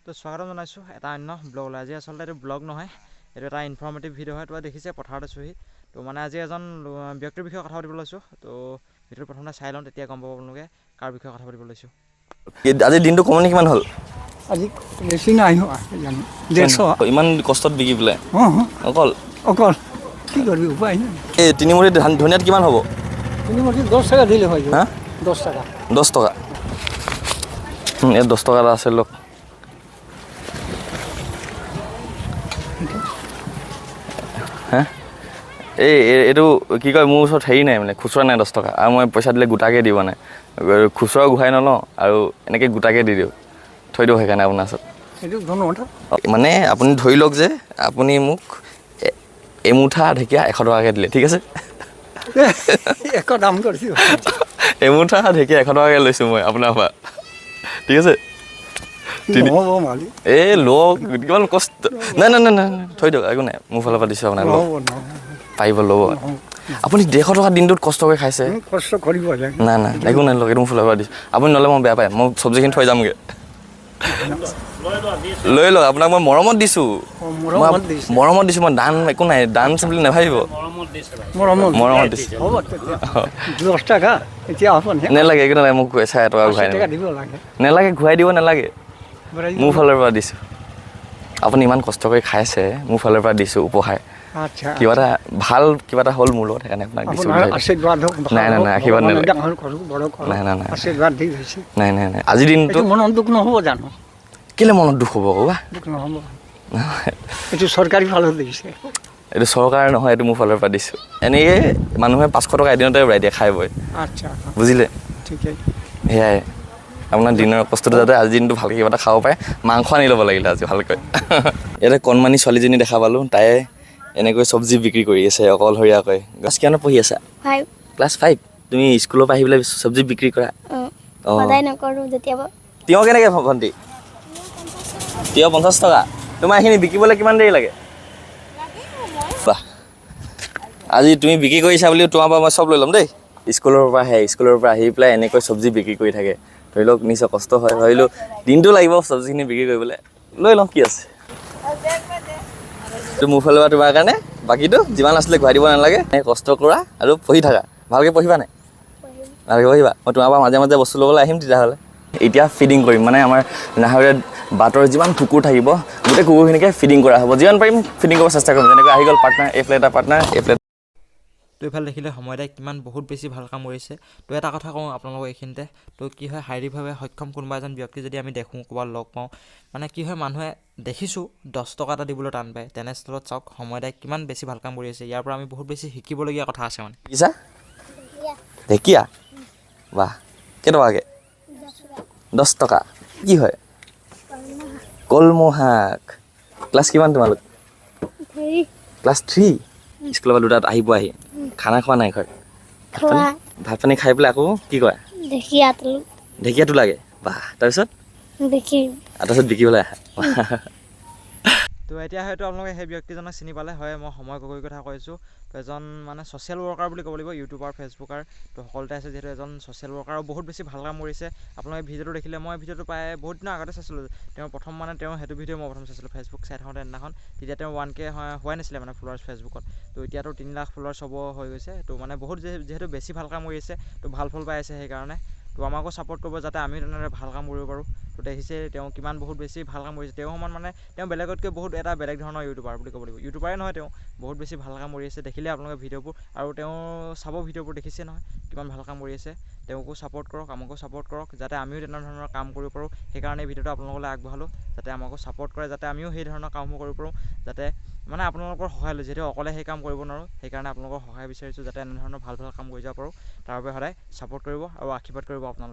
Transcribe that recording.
তো স্বাগতম জনাইছো এটা অন্য ব্লগলৈ। আজি আচলতে এইটো ব্লগ নহয়, এইটো এটা ইনফৰ্মেটিভ ভিডিঅ' হয়। তো দেখিছে পথাৰত আছোহি। তো মানে আজি এজন ব্যক্তিৰ বিষয়ে কথা পাতিব লৈছোঁ। তো ভিডিঅ'টো প্ৰথমতে চাই লওঁ, তেতিয়া গম পাব আপোনালোকে কাৰ বিষয়ে কথা পাতিব লৈছোঁ। আজি দিনটো কমনি কিমান হ'ল? আজি বেছি নাই হোৱা জানো 150 ইমান কষ্টত বিকি পেলাই অকল কি কৰিবি উপায় নাই। এই তিনিমুঠি ধনিয়াত কিমান হ'ব? তিনিমুঠি 10 টাকা দিলে হৈ যাব। হা 10 টাকা 10 টকা। ইয়াত 10 টকা এটা আছে লওক। হা এইটো কি কয়, মোৰ ওচৰত হেৰি নাই মানে খুচুৰা নাই 10 টকা, আৰু মই পইচা দিলে গোটাকৈ দিব নাই। খুচুৰা ঘূৰাই নলওঁ আৰু এনেকৈ গোটাকৈ দি দিওঁ, থৈ দিওঁ সেইকাৰণে আপোনাৰ ওচৰত। মানে আপুনি ধৰি লওক যে আপুনি মোক এমুঠা ঢেকীয়া 100 টকাকৈ দিলে, ঠিক আছে? একো দাম কৰিছোঁ। এমুঠা ঢেকীয়া 100 টকাকৈ লৈছোঁ মই আপোনাৰ পৰা, ঠিক আছে? এই লওক, কিমান কষ্ট। নাই নাই নাই নাই থৈ দিয়ক, একো নাই, মোৰ ফালৰ পৰা দিছোঁ আপোনাক। পাৰিব ল'ব। আপুনি 150 টকা দিনটোত কষ্ট কৰি খাইছে। কষ্ট কৰিব লাগে। নাই নাই একো নাই, লওক, এইটো মোৰ ফালৰ পৰা দিছোঁ। আপুনি ন'লে মই বেয়া পায়, মই চব্জিখিনি থৈ যামগৈ। লৈ লওক, আপোনাক মই মৰমত দিছোঁ। মৰমত দিছোঁ মই, দান একো নাই, দান বুলি নাভাবিব। মৰমত দিছোঁ। 10 টাকা এতিয়া নেলাগে, একো নালাগে, মোক 1 টকা ঘূৰাই দিব লাগে। নেলাগে, ঘূৰাই দিব নালাগে, মোৰ ফালৰ পৰা দিছোঁ। আপুনি ইমান কষ্ট কৰি খাইছে, মোৰ ফালৰ পৰা দিছোঁ উপহাৰ। আচ্ছা, কিবা এটা ভাল কিবা এটা হ'ল মোৰ লগত, সেইকাৰণে আপোনাক দিছোঁ। আশীৰ্বাদ হওক। নাই নাই নাই, আশীৰ্বাদ নালাগে। নাই নাই নাই আশীৰ্বাদ দি গৈছে। নাই নাই নাই, আজিৰ দিনটো মনত দুখ নহ'ব জানো? কেলৈ মনত দুখ হ'ব বা? দুখ নহ'ব, এইটো চৰকাৰী ফালত দিছে। এইটো চৰকাৰ নহয়, এইটো মোৰ ফালৰ পৰা দিছোঁ। এনেকৈ মানুহে 500 টকা এদিনতে উৰাই দিয়ে খাই বৈ। আচ্ছা, বুজিলে? ঠিকেই। সেয়াই আপোনাৰ দিনৰ কষ্টটো, যাতে আজি দিনটো ভালকৈ কিবা এটা খাব পাৰে। মাংস আনি ল'ব লাগিলে আজি ভালকৈ। ইয়াতে কণমানি ছোৱালীজনী দেখা পালোঁ, তাই এনেকৈ চব্জি বিক্ৰী কৰি আছে অকলশৰীয়াকৈ। ক্লাছ কিমানত পঢ়ি আছা? 5 ক্লাছ 5? তুমি স্কুলৰ পৰা আহি পেলাই চব্জি বিক্ৰী কৰা? সদায় নকৰোঁ, যেতিয়াবা। তিয়হ কেনেকৈ ভণ্টি? তিয়হ 50 টকা। তোমাৰ এইখিনি বিকিবলৈ কিমান দেৰি লাগে? বাহ, আজি তুমি বিক্ৰী কৰিছা বুলি তোমাৰ পৰা মই চব লৈ ল'ম দেই। স্কুলৰ পৰা আহি পেলাই এনেকৈ চব্জি বিক্ৰী কৰি থাকে। ধৰি লওক নিশ্চয় কষ্ট হয়, ভাবিলোঁ দিনটো লাগিব চব্জিখিনি বিক্ৰী কৰিবলৈ, লৈ লওঁ, কি আছে। এইটো মোৰ ফালৰ পৰা তোমাৰ কাৰণে, বাকীটো যিমান আছিলে ঘূৰাই দিব নালাগে। কষ্ট কৰা আৰু পঢ়ি থাকা, ভালকৈ পঢ়িবা নাই? ভালকৈ পঢ়িবা। মই তোমাৰ পৰা মাজে মাজে বস্তু ল'বলৈ আহিম তেতিয়াহ'লে। এতিয়া ফিডিং কৰিম, মানে আমাৰ নাহৰীয়া বাটৰ যিমান কুকুৰ থাকিব, গোটেই কুকুৰখিনিকে ফিডিং কৰা হ'ব। যিমান পাৰিম ফিডিং কৰিব চেষ্টা কৰিম। যেনেকৈ আহি গ'ল পাৰ্টনাৰ, এইফালে এটা পাৰ্টনাৰ, এইফালে। তো এইফালে দেখিলে সময়দাই কিমান বহুত বেছি ভাল কাম কৰিছে। তো এটা কথা কওঁ আপোনালোকক এইখিনিতে, তো কি হয়, শাৰীৰিকভাৱে সক্ষম কোনোবা এজন ব্যক্তি যদি আমি দেখোঁ, ক'ৰবাত লগ পাওঁ, মানে কি হয়, মানুহে দেখিছোঁ 10 টকা এটা দিবলৈ টান পায়। তেনেস্থলত চাওক সময়দাই কিমান বেছি ভাল কাম কৰি আছে। ইয়াৰ পৰা আমি বহুত বেছি শিকিবলগীয়া কথা আছে। মানে দেখিছা? ঢেকীয়া? বাহ, কেইটকাকৈ? 10 টকা। কি হয়? কলমৌ শাক। ক্লাছ কিমান তোমালোক? ক্লাছ 3? স্কুলৰ পৰা 2টাত আহি খানা খোৱা নাই ঘৰত? ভাত পানী খাই পেলাই আকৌ কি কৰা? ঢেকীয়াটো লাগে। বাহ, তাৰপিছত বিকিবলৈ আহা। তো এতিয়া হয়তো আপোনালোকে সেই ব্যক্তিজনক চিনি পালে হয়। মই সময় গগৈৰ কথা কৈছোঁ। তো এজন মানে ছ'চিয়েল ৱৰ্কাৰ বুলি ক'ব লাগিব, ইউটিউবাৰ, ফেচবুকাৰ, তো সকলোতে আছে। যিহেতু এজন ছ'চিয়েল ৱৰ্কাৰ আৰু বহুত বেছি ভাল কাম কৰিছে। আপোনালোকে ভিডিঅ'টো দেখিলে, মই ভিডিঅ'টো প্ৰায় বহুত দিনৰ আগতে চাইছিলোঁ। তেওঁ সেইটো ভিডিঅ' মই প্ৰথম চাইছিলোঁ ফেচবুক চাই থাকোঁতে দিনাখন। তেতিয়া তেওঁ 1K হোৱাই নাছিলে মানে ফলোৱাৰ্ছ ফেচবুকত। তো এতিয়াতো 3 লাখ ফলোৱাৰ্ছ হ'ব হৈ গৈছে। তো মানে বহুত যিহেতু বেছি ভাল কাম কৰি আছে, তো ভাল ফল পাই আছে সেইকাৰণে। তো আমাকো ছাপোৰ্ট কৰিব, যাতে আমিও তেনেদৰে ভাল কাম কৰিব পাৰোঁ। তো দেখিছে তেওঁ কিমান বহুত বেছি ভাল কাম কৰিছে। তেওঁ সমান মানে তেওঁ বেলেগতকৈ বহুত এটা বেলেগ ধৰণৰ ইউটিউবাৰ বুলি ক'ব লাগিব। ইউটিউবাৰে নহয়, তেওঁ বহুত বেছি ভাল কাম কৰি আছে। দেখিলে আপোনালোকে ভিডিঅ'বোৰ, আৰু তেওঁ চাব ভিডিঅ'বোৰ, দেখিছে নহয় কিমান ভাল কাম কৰি আছে। তেওঁকো ছাপোৰ্ট কৰক, আমাকো ছাপোৰ্ট কৰক, যাতে আমিও তেনেধৰণৰ কাম কৰিব পাৰোঁ। সেইকাৰণে এই ভিডিঅ'টো আপোনালোকলৈ আগবঢ়ালোঁ, যাতে আমাকো ছাপোৰ্ট কৰে, যাতে আমিও সেই ধৰণৰ কামবোৰ কৰিব পাৰোঁ। যাতে মানে আপোনালোকৰ সহায় লৈ, যিহেতু অকলে সেই কাম কৰিব নোৱাৰোঁ, সেইকাৰণে আপোনালোকৰ সহায় বিচাৰিছোঁ, যাতে এনেধৰণৰ ভাল কাম কৰি যাব পাৰোঁ। তাৰ বাবে সদায় ছাপোৰ্ট কৰিব আৰু আশীৰ্বাদ কৰিব আপোনালোকে।